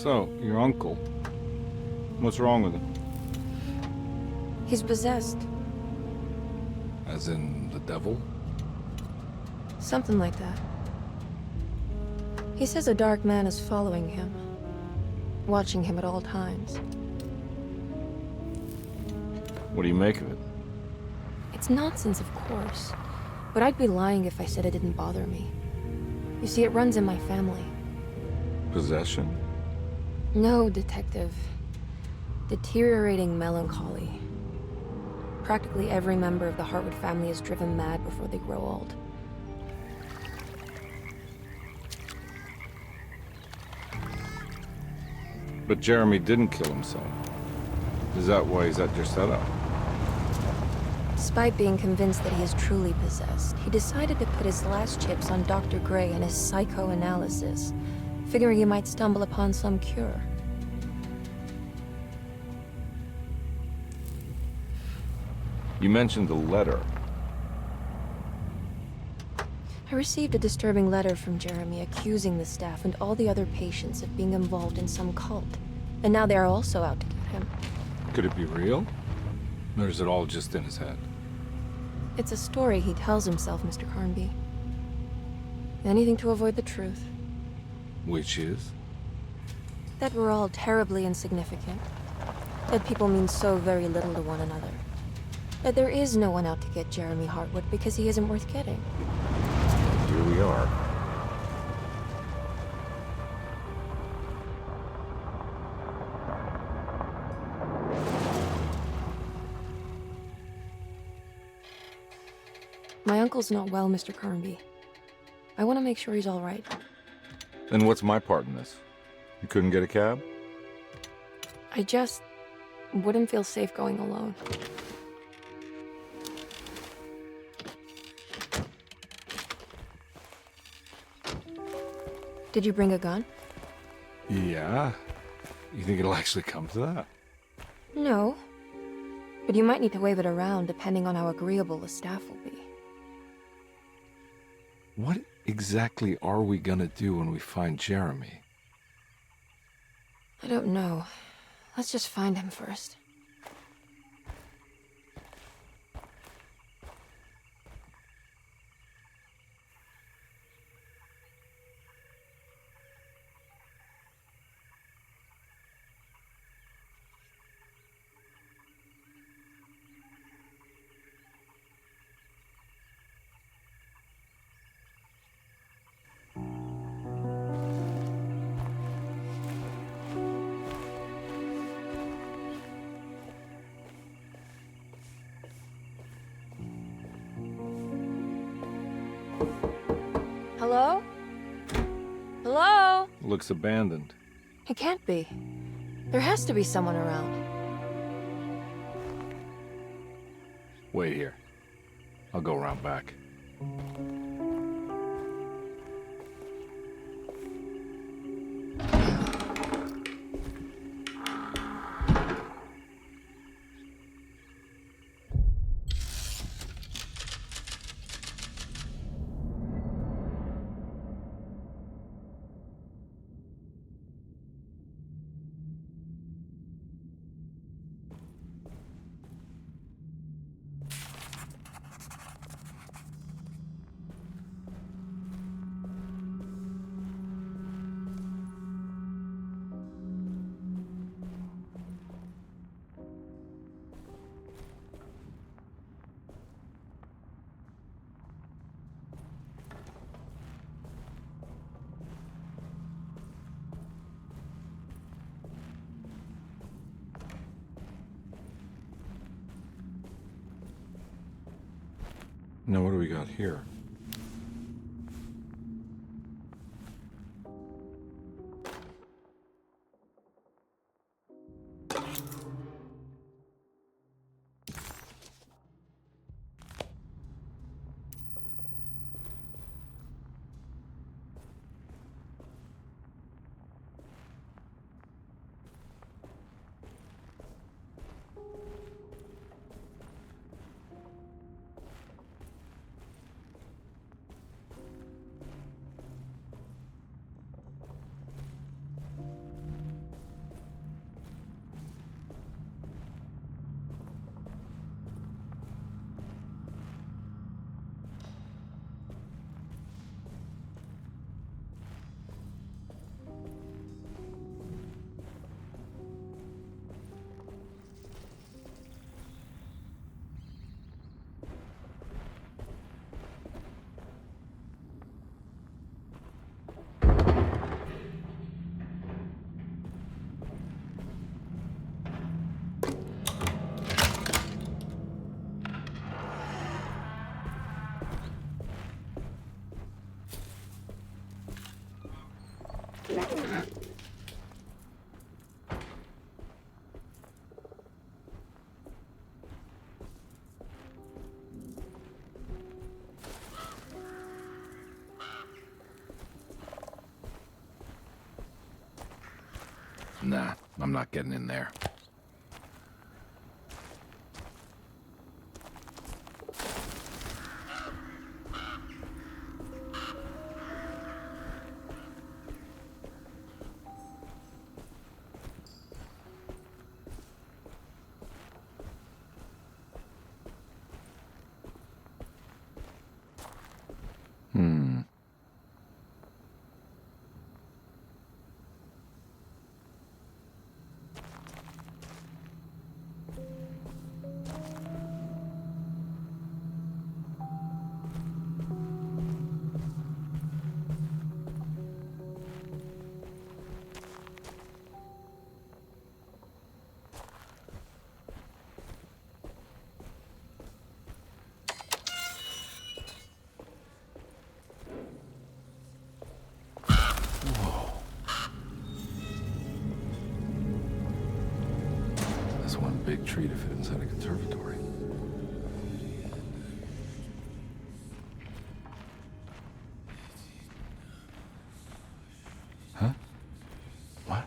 So, your uncle. What's wrong with him? He's possessed. As in the devil? Something like that. He says a dark man is following him, watching him at all times. What do you make of it? It's nonsense, of course, but I'd be lying if I said it didn't bother me. You see, it runs in my family. Possession? No, Detective. Deteriorating melancholy. Practically every member of the Hartwood family is driven mad before they grow old. But Jeremy didn't kill himself. Is that why he's at your setup? Despite being convinced that he is truly possessed, he decided to put his last chips on Dr. Gray and his psychoanalysis, figuring he might stumble upon some cure. You mentioned the letter. I received a disturbing letter from Jeremy accusing the staff and all the other patients of being involved in some cult. And now they are also out to get him. Could it be real? Or is it all just in his head? It's a story he tells himself, Mr. Carnby. Anything to avoid the truth. Which is? That we're all terribly insignificant. That people mean so very little to one another. That there is no one out to get Jeremy Hartwood because he isn't worth getting. Here we are. My uncle's not well, Mr. Carnby. I want to make sure he's all right. Then what's my part in this? You couldn't get a cab? I just wouldn't feel safe going alone. Did you bring a gun? Yeah. You think it'll actually come to that? No. But you might need to wave it around depending on how agreeable the staff will be. What exactly are we gonna do when we find Jeremy? I don't know. Let's just find him first. Hello? Hello? Looks abandoned. It can't be. There has to be someone around. Wait here. I'll go around back. Now what do we got here? Nah, I'm not getting in there. That's one big tree to fit inside a conservatory. Huh? What?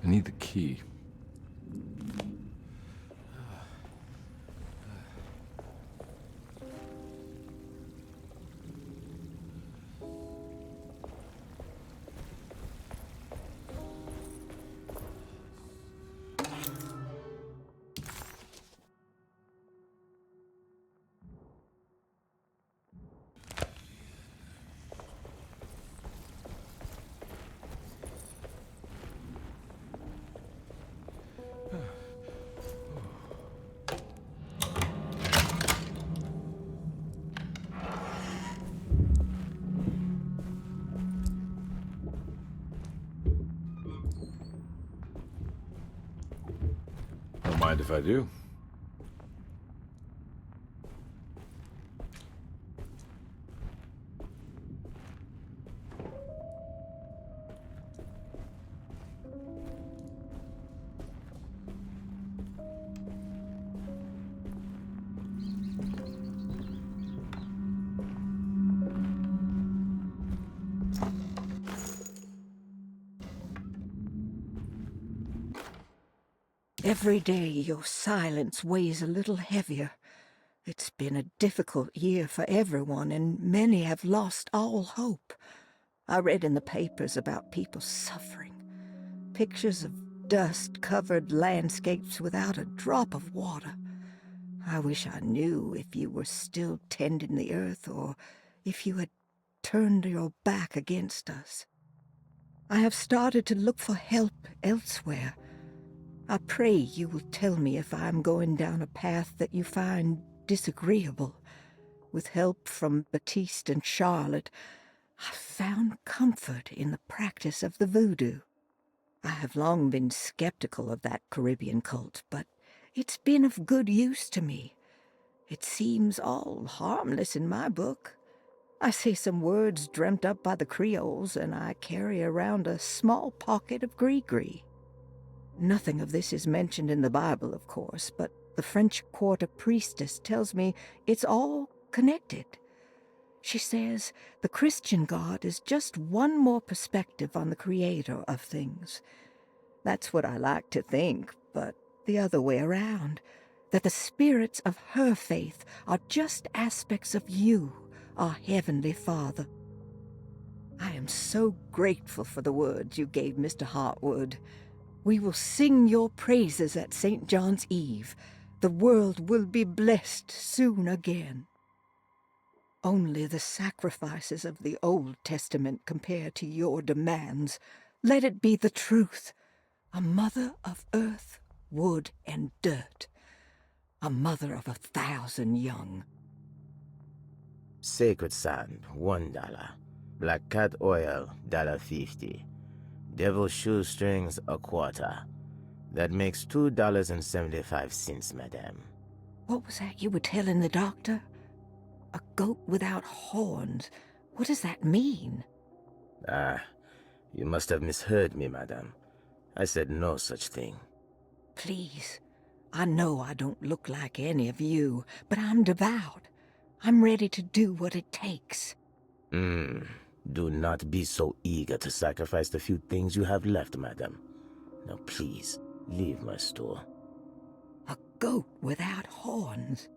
I need the key. Don't mind if I do. Every day your silence weighs a little heavier. It's been a difficult year for everyone, and many have lost all hope. I read in the papers about people suffering. Pictures of dust-covered landscapes without a drop of water. I wish I knew if you were still tending the earth or if you had turned your back against us. I have started to look for help elsewhere. I pray you will tell me if I am going down a path that you find disagreeable. With help from Baptiste and Charlotte, I found comfort in the practice of the voodoo. I have long been skeptical of that Caribbean cult, but it's been of good use to me. It seems all harmless in my book. I say some words dreamt up by the Creoles, and I carry around a small pocket of gree-gree. Nothing of this is mentioned in the Bible, of course, but the French Quarter priestess tells me it's all connected. She says the Christian God is just one more perspective on the creator of things. That's what I like to think, but the other way around, that the spirits of her faith are just aspects of you, our Heavenly Father. I am so grateful for the words you gave Mr. Hartwood. We will sing your praises at St. John's Eve. The world will be blessed soon again. Only the sacrifices of the Old Testament compare to your demands. Let it be the truth. A mother of earth, wood, and dirt. A mother of 1,000 young. Sacred sand, $1. Black cat oil, $1.50. Devil shoestrings, $0.25. That makes $2.75, madame. What was that you were telling the doctor? A goat without horns. What does that mean? Ah, you must have misheard me, madame. I said no such thing. Please, I know I don't look like any of you, but I'm devout. I'm ready to do what it takes. Do not be so eager to sacrifice the few things you have left, madame. Now please, leave my store. A goat without horns.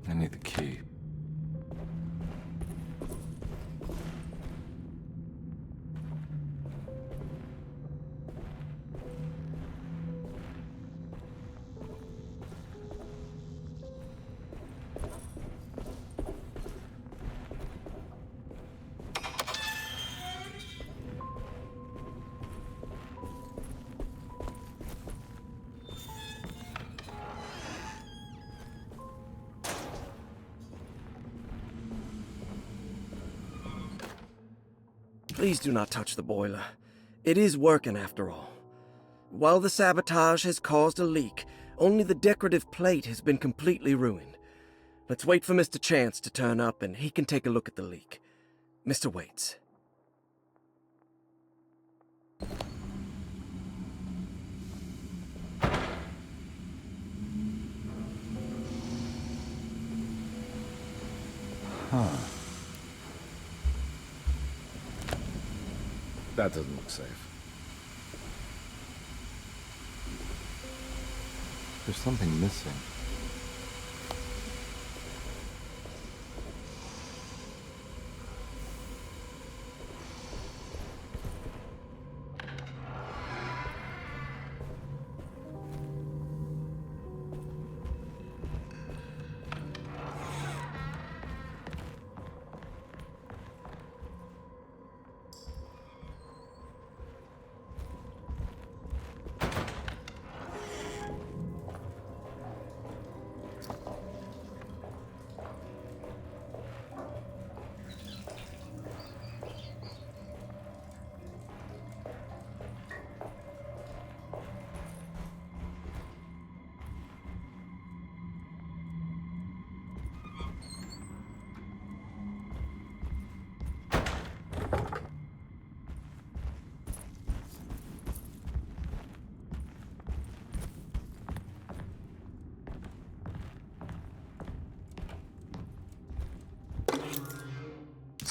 I need the key. Please do not touch the boiler. It is working after all. While the sabotage has caused a leak, only the decorative plate has been completely ruined. Let's wait for Mr. Chance to turn up and he can take a look at the leak. Mr. Waits. Huh. That doesn't look safe. There's something missing.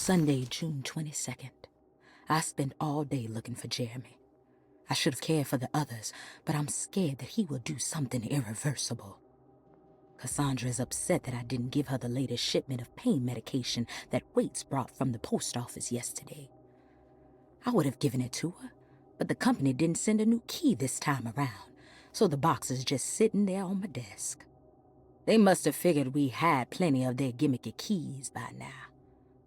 Sunday, June 22nd. I spent all day looking for Jeremy. I should have cared for the others, but I'm scared that he will do something irreversible. Cassandra is upset that I didn't give her the latest shipment of pain medication that Waits brought from the post office yesterday. I would have given it to her, but the company didn't send a new key this time around, so the box is just sitting there on my desk. They must have figured we had plenty of their gimmicky keys by now.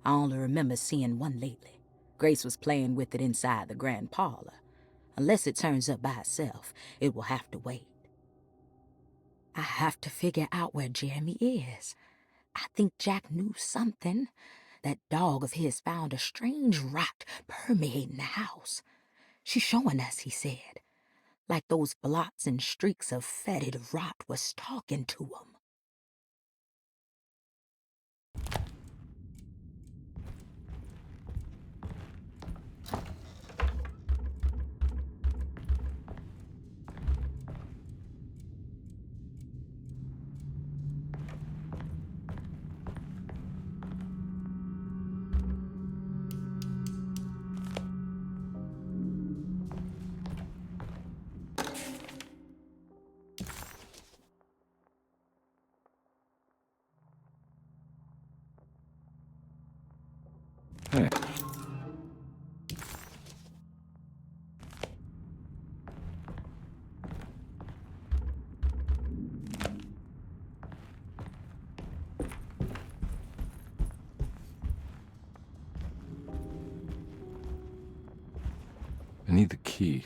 I only remember seeing one lately. Grace was playing with it inside the grand parlor. Unless it turns up by itself, it will have to wait. I have to figure out where Jeremy is. I think Jack knew something. That dog of his found a strange rot permeating the house. She's showing us, he said. Like those blots and streaks of fetid rot was talking to him. Hey. I need the key.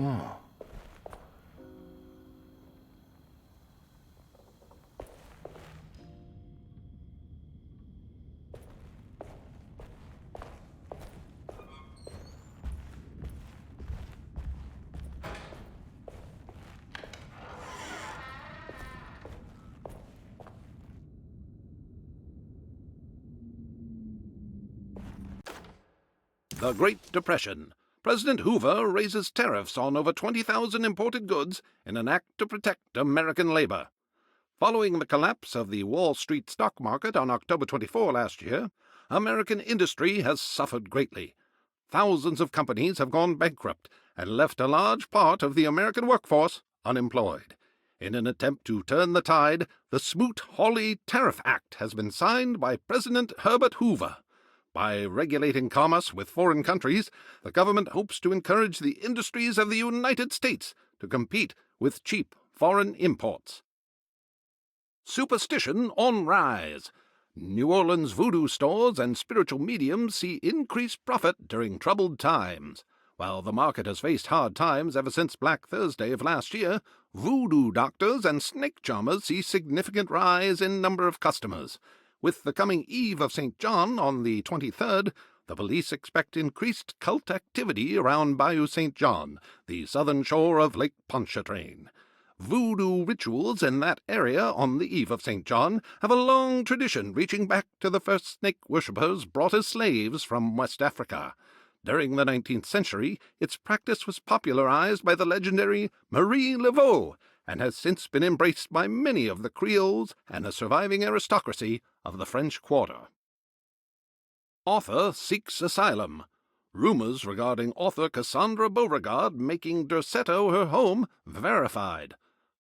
Oh. The Great Depression. President Hoover raises tariffs on over 20,000 imported goods in an act to protect American labor. Following the collapse of the Wall Street stock market on October 24 last year, American industry has suffered greatly. Thousands of companies have gone bankrupt and left a large part of the American workforce unemployed. In an attempt to turn the tide, the Smoot-Hawley Tariff Act has been signed by President Herbert Hoover. By regulating commerce with foreign countries, the government hopes to encourage the industries of the United States to compete with cheap foreign imports. Superstition on rise. New Orleans voodoo stores and spiritual mediums see increased profit during troubled times. While the market has faced hard times ever since Black Thursday of last year, voodoo doctors and snake charmers see significant rise in number of customers. With the coming Eve of St. John on the 23rd, the police expect increased cult activity around Bayou St. John, the southern shore of Lake Pontchartrain. Voodoo rituals in that area on the Eve of St. John have a long tradition reaching back to the first snake worshippers brought as slaves from West Africa. During the 19th century, its practice was popularized by the legendary Marie Laveau and has since been embraced by many of the Creoles and the surviving aristocracy of the French Quarter. Author seeks asylum. Rumors regarding author Cassandra Beauregard making Derceto her home verified.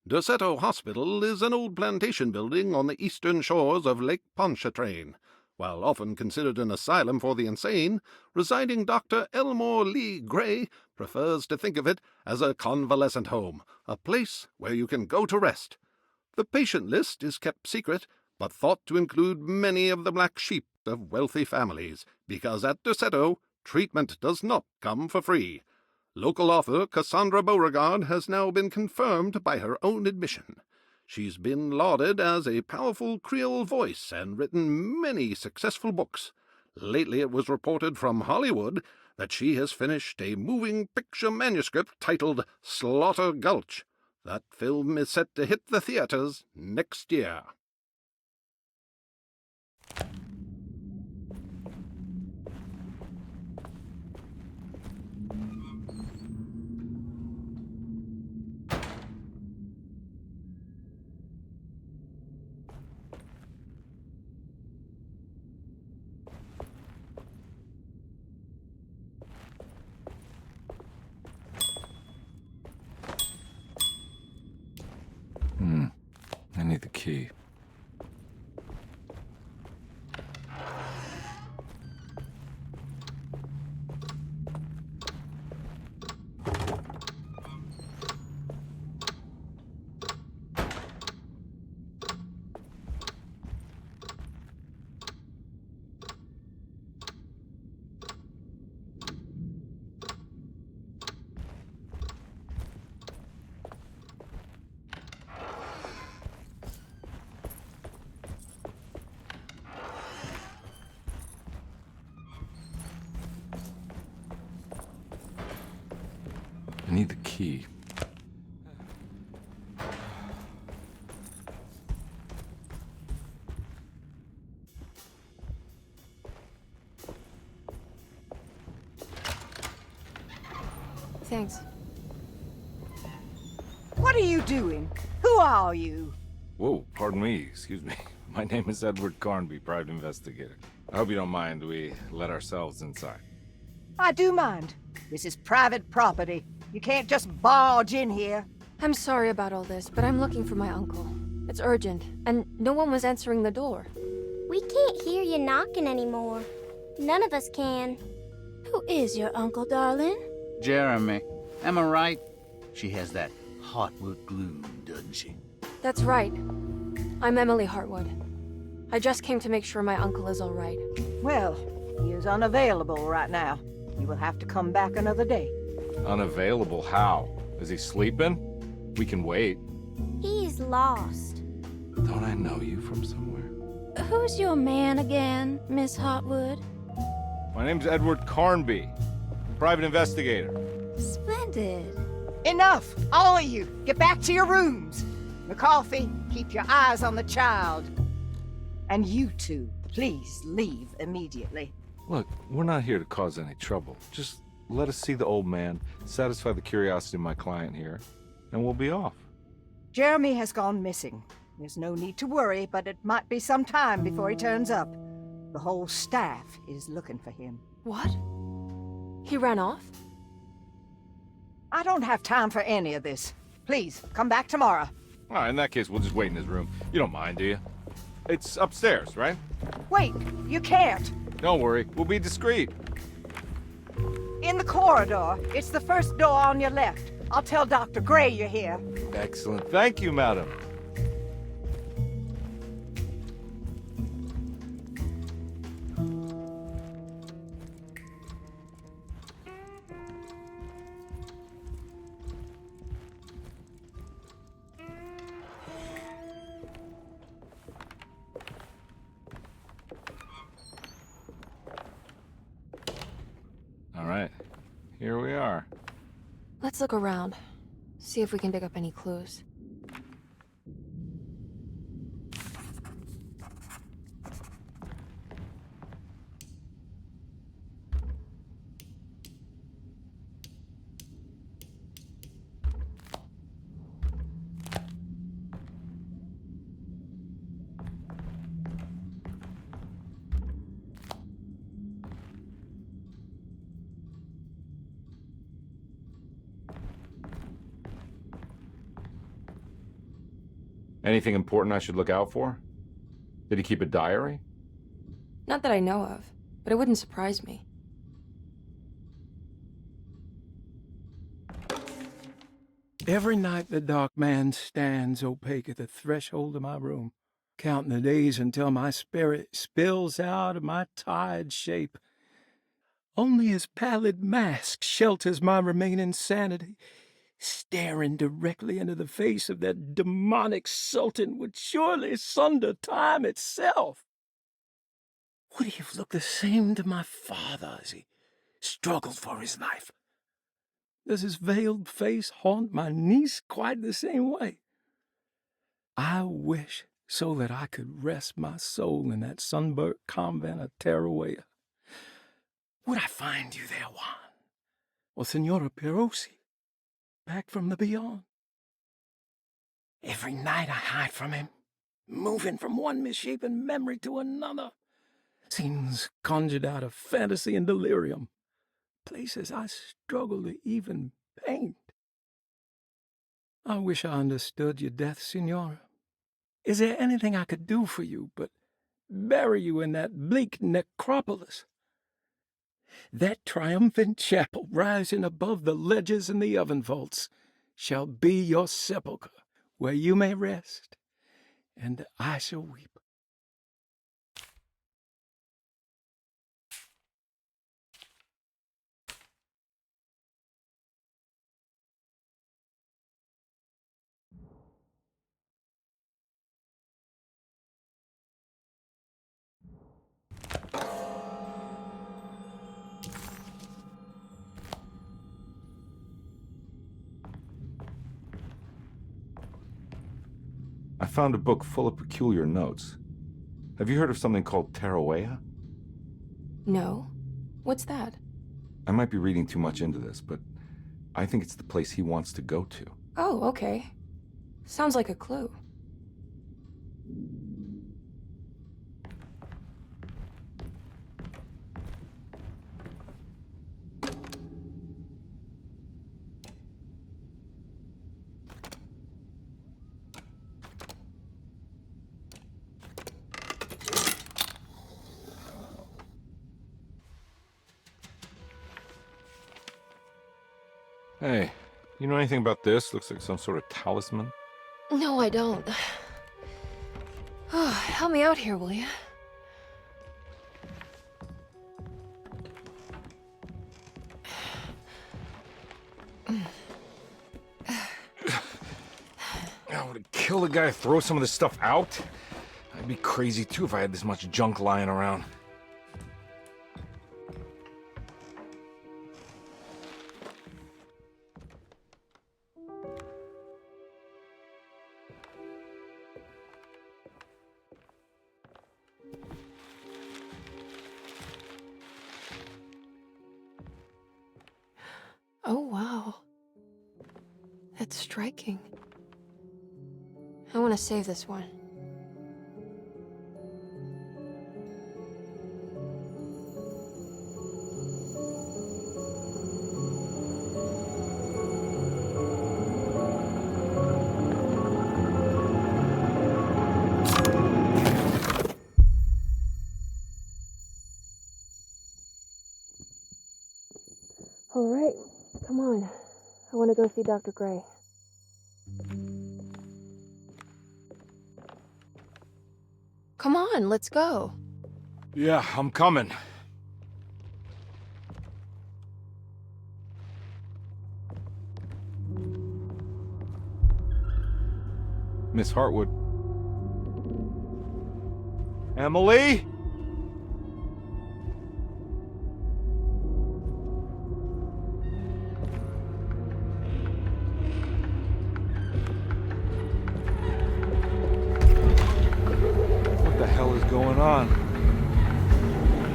Derceto Hospital is an old plantation building on the eastern shores of Lake Pontchartrain. While often considered an asylum for the insane, residing Dr. Elmore Lee Gray prefers to think of it as a convalescent home, a place where you can go to rest. The patient list is kept secret, but thought to include many of the black sheep of wealthy families, because at Derceto, treatment does not come for free. Local author Cassandra Beauregard has now been confirmed by her own admission. She's been lauded as a powerful Creole voice and written many successful books. Lately it was reported from Hollywood that she has finished a moving picture manuscript titled Slaughter Gulch. That film is set to hit the theaters next year. I need the key. I need the key. Thanks. What are you doing? Who are you? Whoa, pardon me, excuse me. My name is Edward Carnby, private investigator. I hope you don't mind we let ourselves inside. I do mind. This is private property. You can't just barge in here. I'm sorry about all this, but I'm looking for my uncle. It's urgent, and no one was answering the door. We can't hear you knocking anymore. None of us can. Who is your uncle, darling? Jeremy. Am I right? She has that heartwood glue, doesn't she? That's right. I'm Emily Hartwood. I just came to make sure my uncle is all right. Well, he is unavailable right now. You will have to come back another day. Unavailable how? Is he sleeping? We can wait. He's lost. Don't I know you from somewhere? Who's your man again, Miss Hartwood? My name's Edward Carnby, private investigator. Splendid. Enough! All of you, get back to your rooms. McCarthy, keep your eyes on the child. And you two, please leave immediately. Look, we're not here to cause any trouble. Just let us see the old man, satisfy the curiosity of my client here, and we'll be off. Jeremy has gone missing. There's no need to worry, but it might be some time before he turns up. The whole staff is looking for him. What? He ran off? I don't have time for any of this. Please, come back tomorrow. All right, in that case, we'll just wait in his room. You don't mind, do you? It's upstairs, right? Wait, you can't. Don't worry, we'll be discreet. In the corridor. It's the first door on your left. I'll tell Dr. Gray you're here. Excellent. Thank you, madam. here we are. Let's look around. See if we can dig up any clues. Anything important I should look out for? Did he keep a diary? Not that I know of, but it wouldn't surprise me. Every night the dark man stands opaque at the threshold of my room, counting the days until my spirit spills out of my tired shape. Only his pallid mask shelters my remaining sanity. Staring directly into the face of that demonic sultan would surely sunder time itself. Would he have looked the same to my father as he struggled for his life? Does his veiled face haunt my niece quite the same way? I wish so that I could rest my soul in that sunburnt convent of Tarawea. Would I find you there, Juan? Or Senora Pirosi? Back from the beyond. Every night I hide from him, moving from one misshapen memory to another. Scenes conjured out of fantasy and delirium. Places I struggle to even paint. I wish I understood your death, Senora. Is there anything I could do for you but bury you in that bleak necropolis? That triumphant chapel rising above the ledges and the oven vaults shall be your sepulchre, where you may rest, and I shall weep. I found a book full of peculiar notes. Have you heard of something called Tarawea? No. What's that? I might be reading too much into this, but I think it's the place he wants to go to. Oh, okay. Sounds like a clue. Hey, you know anything about this? Looks like some sort of talisman. No, I don't. Oh, help me out here, will you? I would kill the guy to throw some of this stuff out. I'd be crazy too if I had this much junk lying around. Oh, wow. That's striking. I want to save this one. All right, come on. I want to go see Dr. Gray. Come on, let's go. Yeah, I'm coming. Miss Hartwood. Emily? going on?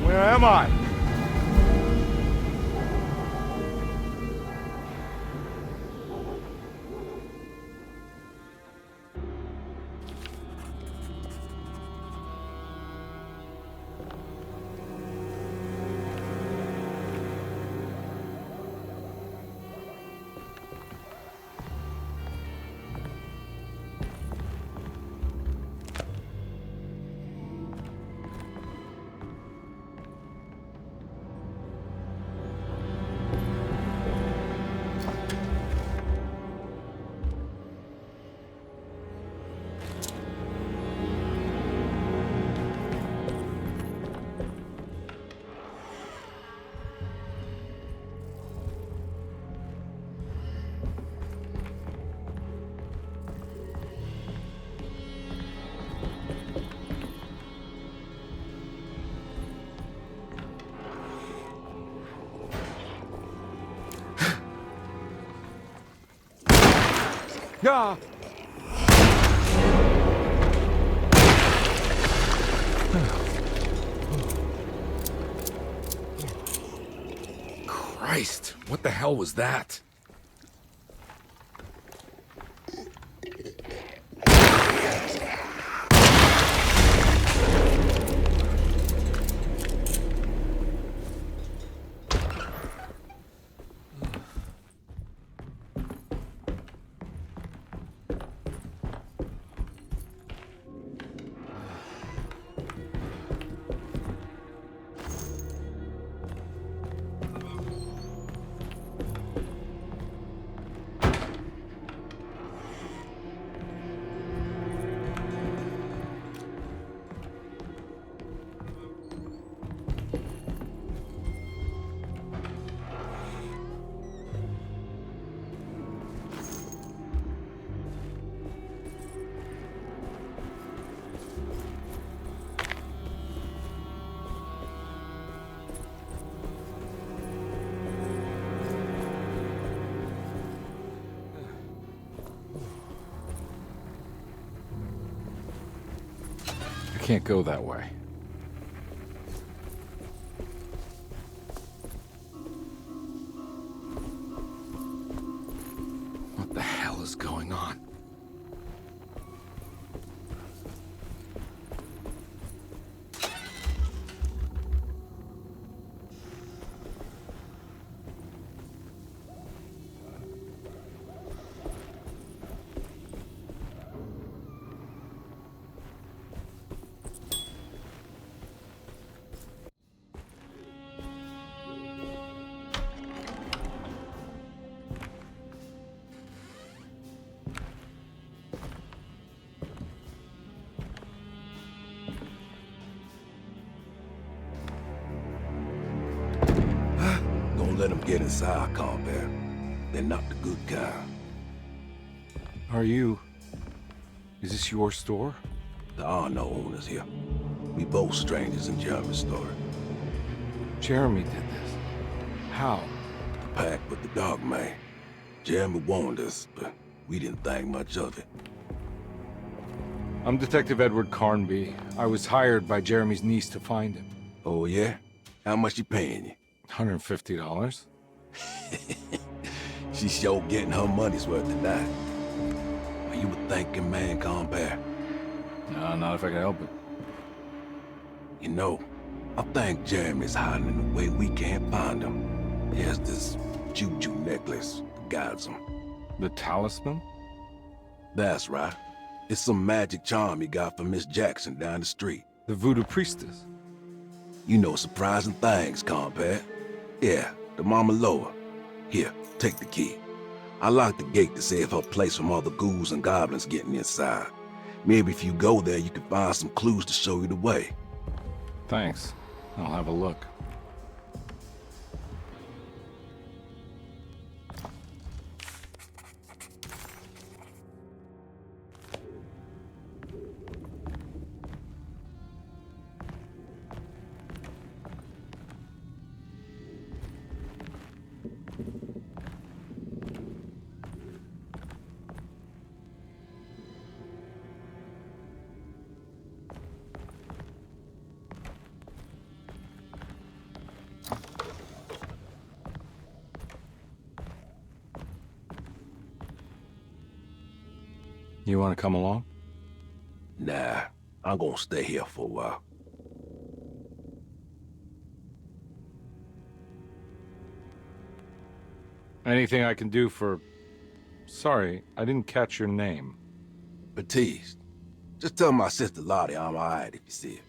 Where am I? Ah! Christ, what the hell was that? I can't go that way. What the hell is going on? Don't let them get inside, combat. They're not the good kind. Is this your store? There are no owners here. We both strangers in Jeremy's story. Jeremy did this. How? The pact with the dog man. Jeremy warned us, but we didn't think much of it. I'm Detective Edward Carnby. I was hired by Jeremy's niece to find him. Oh, yeah? How much you paying you? $150. She's sure getting her money's worth tonight. Are you a thinking man, compare? No, not if I can help it. You know, I think Jeremy's hiding in a way we can't find him. He has this juju necklace that guides him. The talisman? That's right. It's some magic charm he got from Miss Jackson down the street. The voodoo priestess? You know surprising things, compare. Yeah, the Mama Loa. Here, take the key. I locked the gate to save her place from all the ghouls and goblins getting inside. Maybe if you go there, you can find some clues to show you the way. Thanks. I'll have a look. You want to come along? Nah, I'm gonna stay here for a while. Anything I can do for... Sorry, I didn't catch your name. Baptiste, just tell my sister Lottie I'm alright if you see her.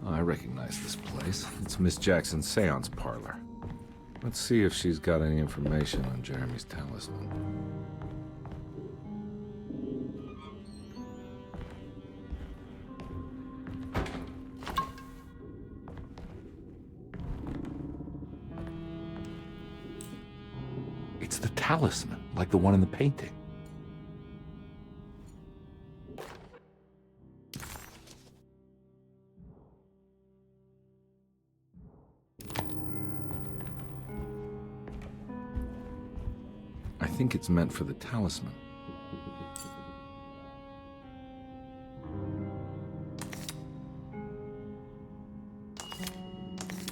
I recognize this place. It's Miss Jackson's seance parlor. Let's see if she's got any information on Jeremy's talisman. It's the talisman, like the one in the painting. I think it's meant for the talisman.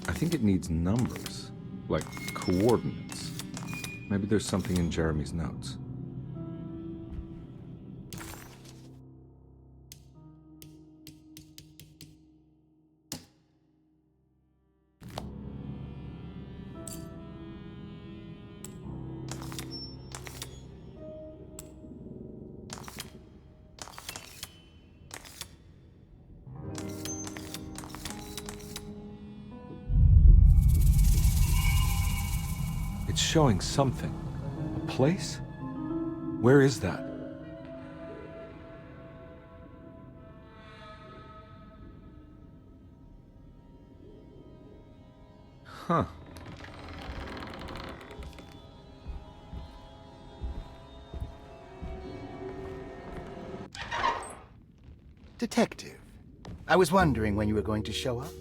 I think it needs numbers, like coordinates. Maybe there's something in Jeremy's notes. It's showing something. A place? Where is that? Huh. Detective, I was wondering when you were going to show up.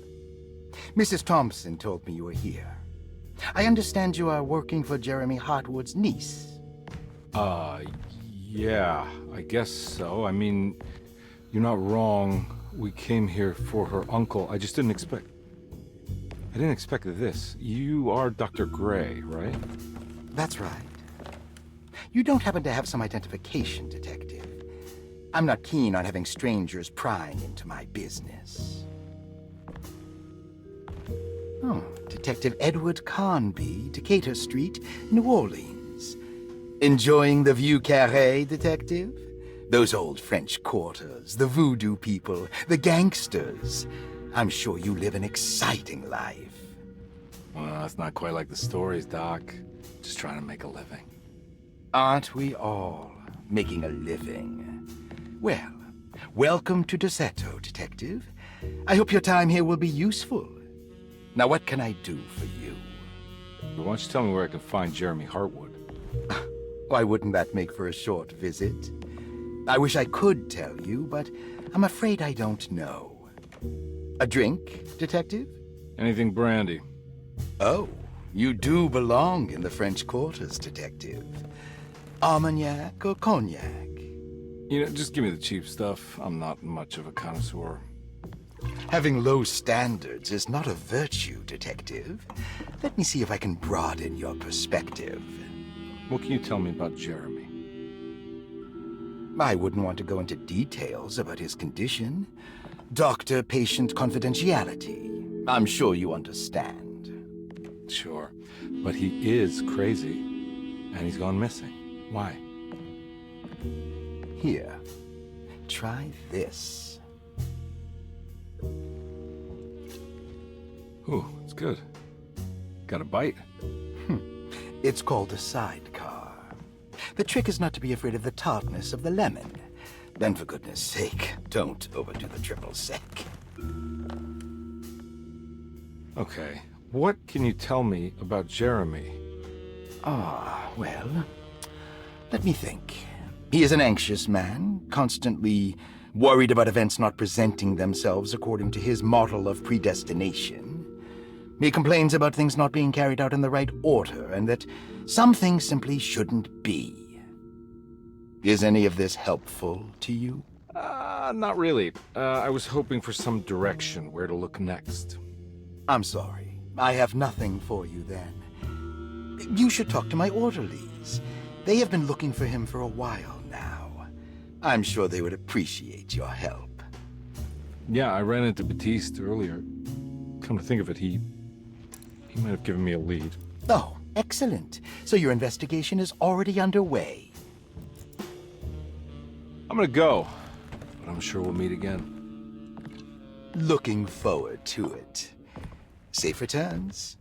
Mrs. Thompson told me you were here. I understand you are working for Jeremy Hartwood's niece. Yeah, I guess so. I mean, you're not wrong. We came here for her uncle. I just didn't expect... I didn't expect this. You are Dr. Gray, right? That's right. You don't happen to have some identification, Detective. I'm not keen on having strangers prying into my business. Oh, Detective Edward Carnby, Decatur Street, New Orleans. Enjoying the Vieux Carré, Detective? Those old French quarters, the voodoo people, the gangsters. I'm sure you live an exciting life. Well, it's not quite like the stories, Doc. Just trying to make a living. Aren't we all making a living? Well, welcome to Deseto, Detective. I hope your time here will be useful. Now, what can I do for you? Why don't you tell me where I can find Jeremy Hartwood? Why wouldn't that make for a short visit? I wish I could tell you, but I'm afraid I don't know. A drink, Detective? Anything brandy. Oh, you do belong in the French Quarters, Detective. Armagnac or cognac? You know, just give me the cheap stuff. I'm not much of a connoisseur. Having low standards is not a virtue, Detective. Let me see if I can broaden your perspective. What can you tell me about Jeremy? I wouldn't want to go into details about his condition. Doctor-patient confidentiality. I'm sure you understand. Sure, but he is crazy, and he's gone missing. Why? Here, try this. Ooh, it's good. Got a bite? It's called a sidecar. The trick is not to be afraid of the tartness of the lemon. Then, for goodness sake, don't overdo the triple sec. Okay, what can you tell me about Jeremy? Well, let me think. He is an anxious man, constantly worried about events not presenting themselves according to his model of predestination. He complains about things not being carried out in the right order, and that some things simply shouldn't be. Is any of this helpful to you? Not really. I was hoping for some direction where to look next. I'm sorry. I have nothing for you then. You should talk to my orderlies. They have been looking for him for a while now. I'm sure they would appreciate your help. Yeah, I ran into Batiste earlier. Come to think of it, he might have given me a lead. Oh, excellent. So your investigation is already underway. I'm gonna go, but I'm sure we'll meet again. Looking forward to it. Safe returns.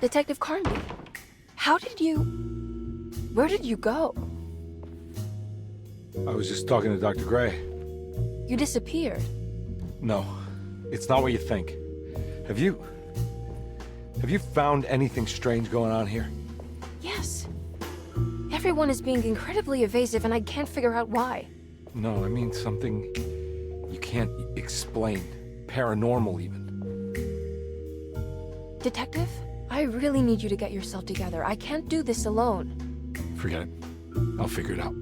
Detective Carnby, how did you... Where did you go? I was just talking to Dr. Gray. You disappeared. No, it's not what you think. Have you found anything strange going on here? Yes. Everyone is being incredibly evasive and I can't figure out why. No, I mean something you can't explain. Paranormal, even. Detective, I really need you to get yourself together. I can't do this alone. Forget it. I'll figure it out.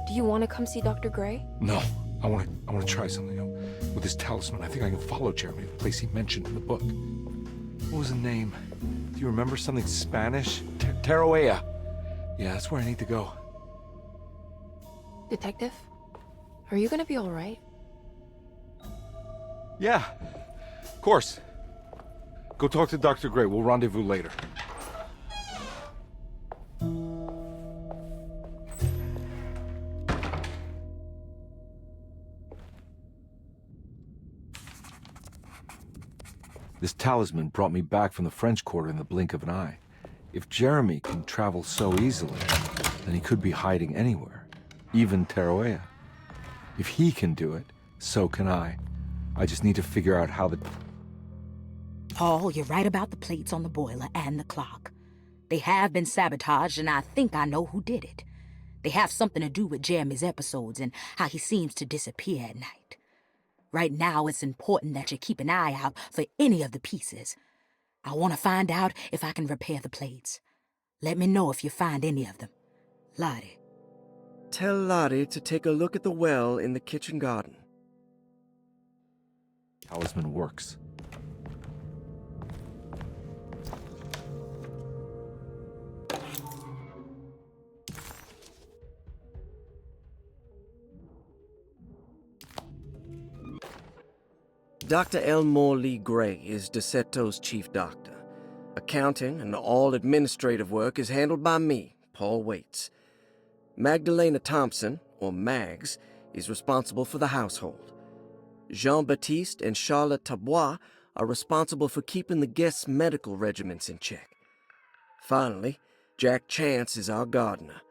Do you want to come see Dr. Gray? No, I want to try something. With this talisman, I think I can follow Jeremy to the place he mentioned in the book. What was the name? Do you remember something Spanish? Tarawea. Yeah, that's where I need to go. Detective, are you gonna be all right? Yeah, of course. Go talk to Dr. Gray. We'll rendezvous later. This talisman brought me back from the French Quarter in the blink of an eye. If Jeremy can travel so easily, then he could be hiding anywhere, even Tarawea. If he can do it, so can I. I just need to figure out how the... Paul, you're right about the plates on the boiler and the clock. They have been sabotaged, and I think I know who did it. They have something to do with Jeremy's episodes and how he seems to disappear at night. Right now, it's important that you keep an eye out for any of the pieces. I want to find out if I can repair the plates. Let me know if you find any of them. Lottie. Tell Lottie to take a look at the well in the kitchen garden. Talisman works. Dr. Elmore Lee Gray is Disttro's chief doctor. Accounting and all administrative work is handled by me, Paul Waits. Magdalena Thompson, or Mags, is responsible for the household. Jean-Baptiste and Charlotte Tabois are responsible for keeping the guests' medical regimens in check. Finally, Jack Chance is our gardener,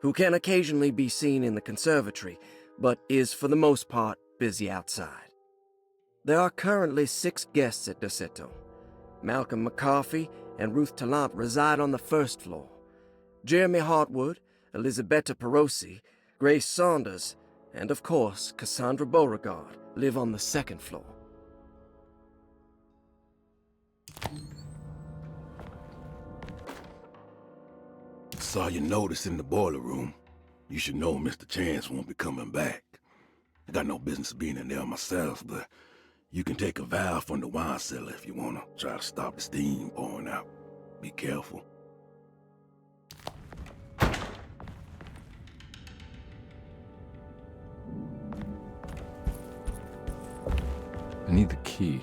who can occasionally be seen in the conservatory, but is for the most part busy outside. There are currently 6 guests at Distro. Malcolm McCarthy and Ruth Tallant reside on the first floor. Jeremy Hartwood, Elisabetta Perosi, Grace Saunders, and of course Cassandra Beauregard live on the second floor. Saw your notice in the boiler room. You should know Mr. Chance won't be coming back. I got no business being in there myself, but you can take a valve from the wine cellar if you want to try to stop the steam pouring out. Be careful. I need the key.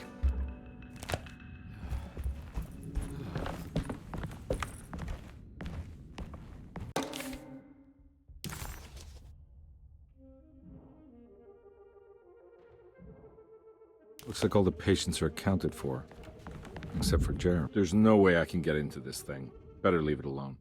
Looks like all the patients are accounted for. Except for Jeremy. There's no way I can get into this thing. Better leave it alone.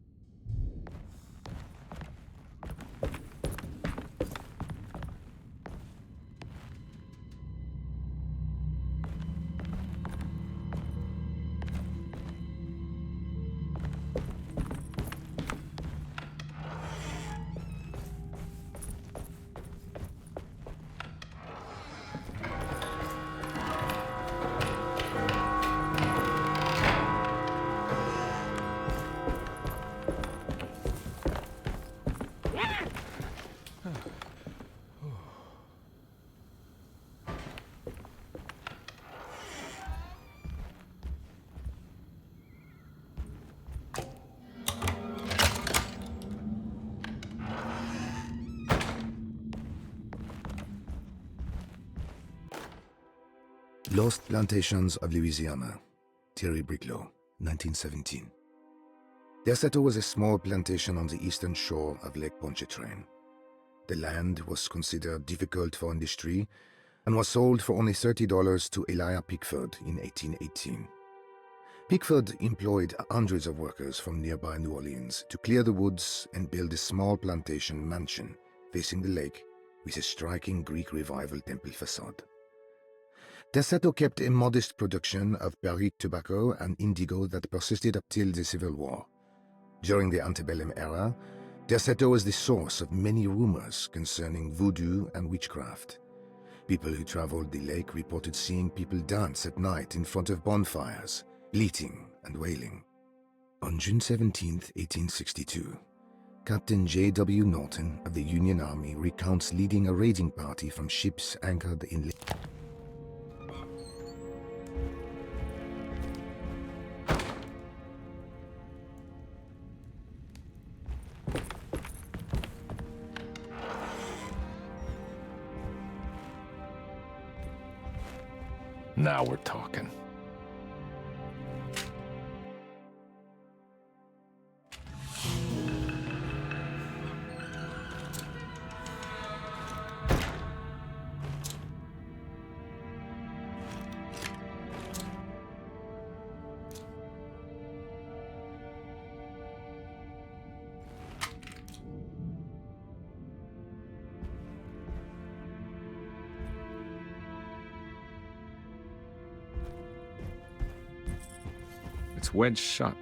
Lost Plantations of Louisiana, Thierry Briclot, 1917. Distro was a small plantation on the eastern shore of Lake Pontchartrain. The land was considered difficult for industry, and was sold for only $30 to Elijah Pickford in 1818. Pickford employed hundreds of workers from nearby New Orleans to clear the woods and build a small plantation mansion facing the lake with a striking Greek Revival temple facade. Dessato kept a modest production of barrique tobacco and indigo that persisted up till the Civil War. During the antebellum era, Dessato was the source of many rumors concerning voodoo and witchcraft. People who traveled the lake reported seeing people dance at night in front of bonfires, bleating and wailing. On June 17, 1862, Captain J.W. Norton of the Union Army recounts leading a raiding party from ships anchored in Lake. Now we're talking. It's wedged shut.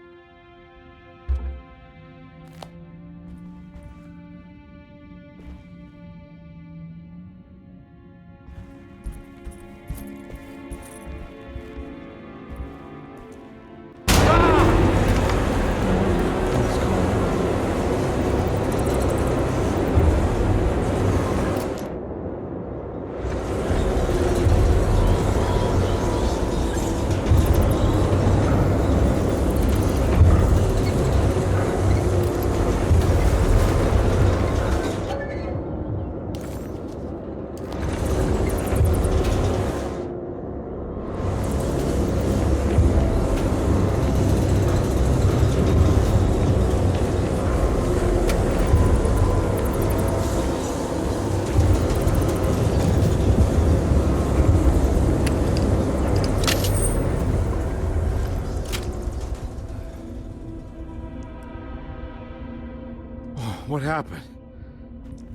What happened?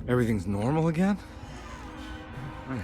Everything's normal again? Right.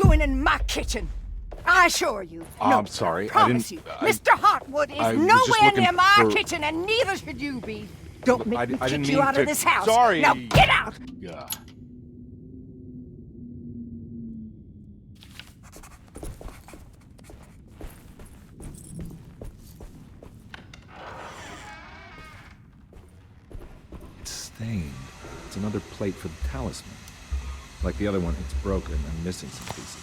doing in my kitchen? I assure you. No, I'm sorry. I promise you, Mr. Hotwood is I was just nowhere looking near my for- kitchen, and neither should you be. Don't make me I kick didn't you mean out to- of this house. Sorry. Now get out! Yeah. It's stained. It's another plate for the talisman. Like the other one, it's broken and missing some pieces.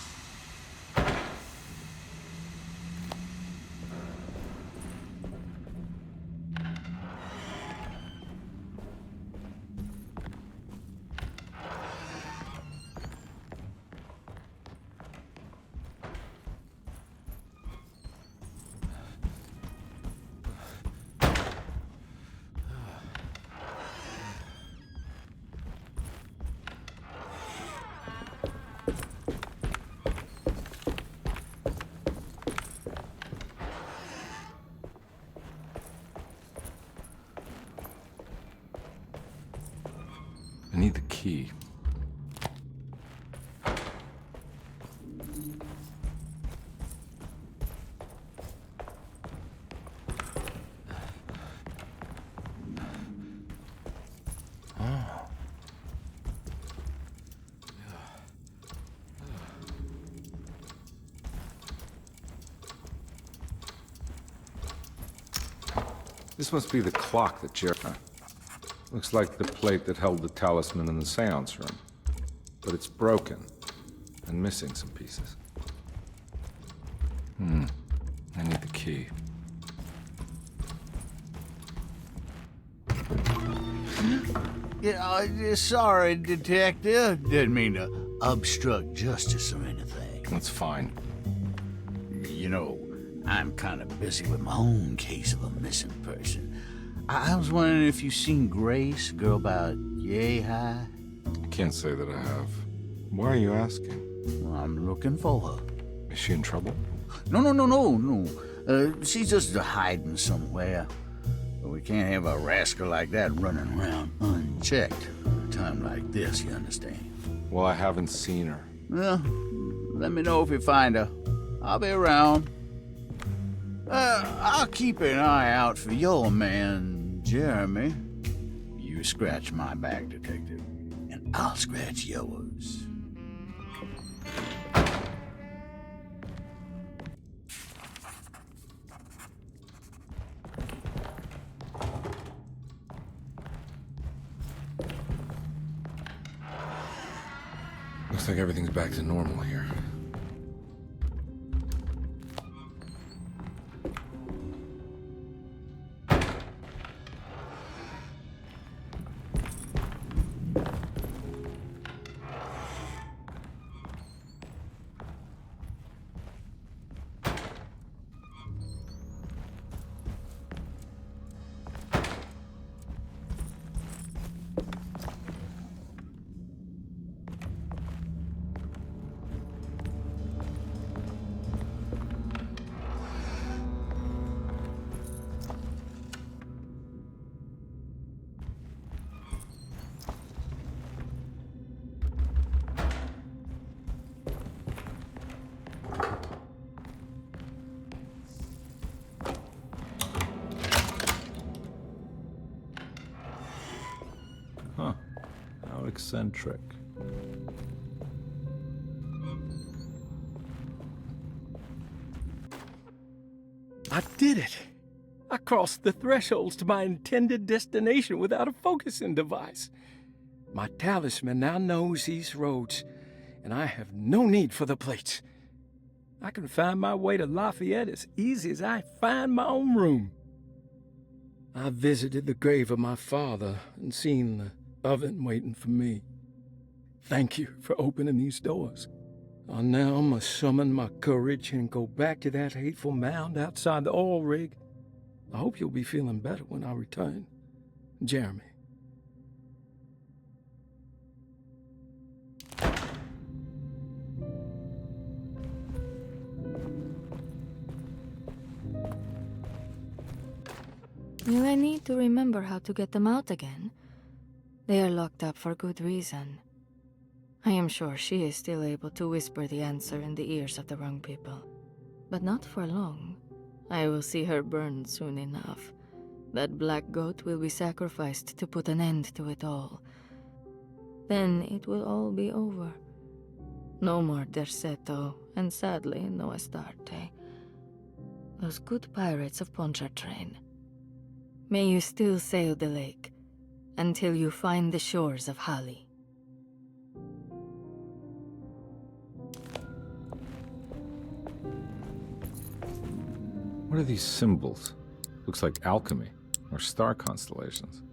I need the key. This must be the clock that Jeremy... Looks like the plate that held the talisman in the seance room. But it's broken and missing some pieces. I need the key. Yeah, sorry, Detective. Didn't mean to obstruct justice or anything. That's fine. You know, I'm kind of busy with my own case of a missing person. I was wondering if you've seen Grace, a girl about yay high? Can't say that I have. Why are you asking? Well, I'm looking for her. Is she in trouble? No. She's just hiding somewhere. But we can't have a rascal like that running around unchecked. At a time like this, you understand? Well, I haven't seen her. Well, let me know if you find her. I'll be around. I'll keep an eye out for your man, Jeremy. You scratch my back, Detective, and I'll scratch yours. Looks like everything's back to normal here. Huh. How eccentric. I did it! I crossed the thresholds to my intended destination without a focusing device. My talisman now knows these roads, and I have no need for the plates. I can find my way to Lafayette as easy as I find my own room. I visited the grave of my father and seen the oven waiting for me. Thank you for opening these doors. I now must summon my courage and go back to that hateful mound outside the oil rig. I hope you'll be feeling better when I return. Jeremy. You may need to remember how to get them out again. They are locked up for good reason. I am sure she is still able to whisper the answer in the ears of the wrong people. But not for long. I will see her burned soon enough. That black goat will be sacrificed to put an end to it all. Then it will all be over. No more Derceto, and sadly, no Astarte. Those good pirates of Pontchartrain. May you still sail the lake, until you find the shores of Hali. What are these symbols? Looks like alchemy, or star constellations.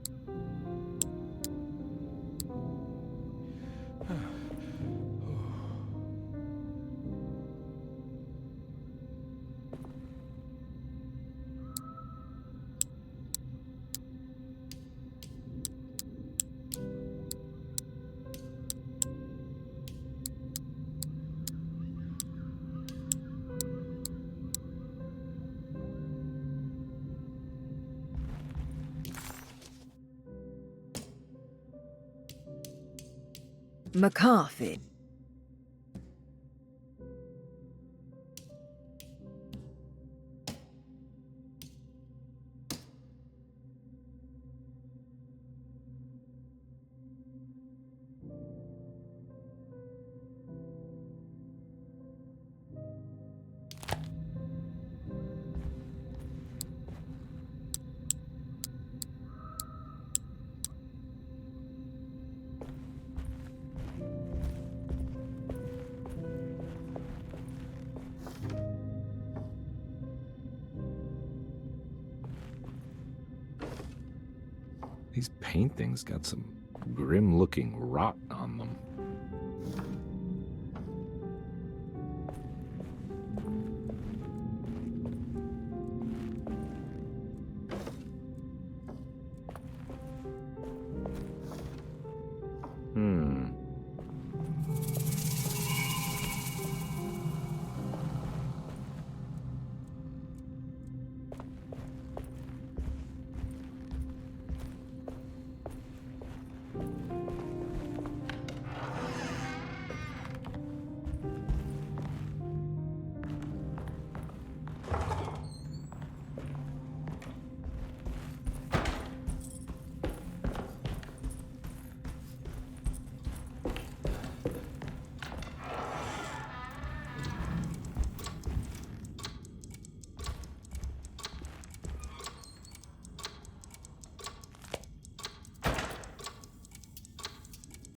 McCarthy. These paintings got some grim-looking rot